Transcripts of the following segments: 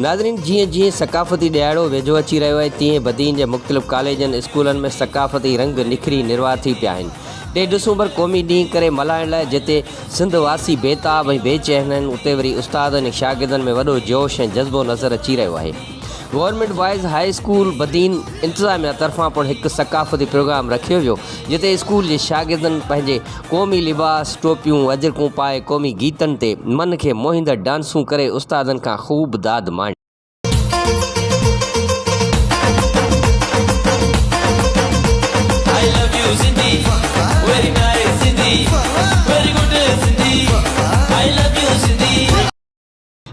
नाज़रीन, जीअं जीअं सकाफ़ती ॾियारो वेझो अची रहियो आहे तीअं बदीन जे मुख़्तलिफ़ कॉलेजनि स्कूलनि में सकाफ़ती रंग निखरी निर्वार थी पिया आहिनि। 3 डिसंबर क़ौमी ॾींहुं करे मल्हाइण लाइ जिते सिंध वासी बेताब ऐं बेचैन आहिनि, उते वरी उस्तादनि ऐं शागिर्दनि में वॾो जोश ऐं जज़्बो नज़र अची रहियो आहे। Government boys high school Badin इंतिज़ामिया तरफ़ां पिणु हिकु सकाफ़ती प्रोग्राम रखियो वियो, जिते स्कूल जे शागिर्दनि पंहिंजे क़ौमी लिबास, टोपियूं, अजरकूं पाए क़ौमी गीतनि ते मन खे मोहींदड़ डांसूं करे उस्तादनि खां ख़ूब दाद माणी।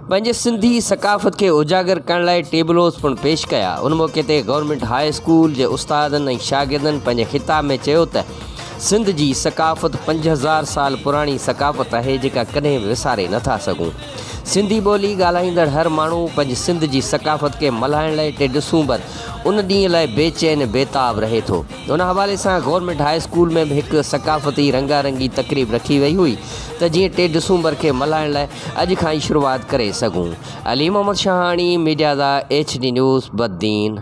पंहिंजे सिंधी सकाफ़त खे उजागर करण लाइ टेबलोस पिणु पेश कया। उन मौक़े ते गवर्नमेंट हाई स्कूल जे उस्तादनि ऐं शागिर्दनि पंहिंजे ख़िताब में चयो त सिंध जी सकाफ़त 5000 साल पुराणी सकाफ़त आहे, जेका कॾहिं बि विसारे नथा सघूं। सिंधी ॿोली ॻाल्हाईंदड़ हर माण्हू पंहिंजी सिंध जी सकाफ़त खे मल्हाइण लाइ 3 डिसंबर उन ॾींहं लाइ बेचैन बेताब रहे थो। उन हवाले सां गवर्नमेंट हाई स्कूल में बि हिकु सकाफ़ती रंगारंगी तक़रीब रखी वई हुई त जीअं 3 डिसंबर खे मल्हाइण लाइ अॼु खां ई शुरूआति करे सघूं। अली मोहम्मद शाहानी, मीडिया दा HD न्यूज़ बदीन।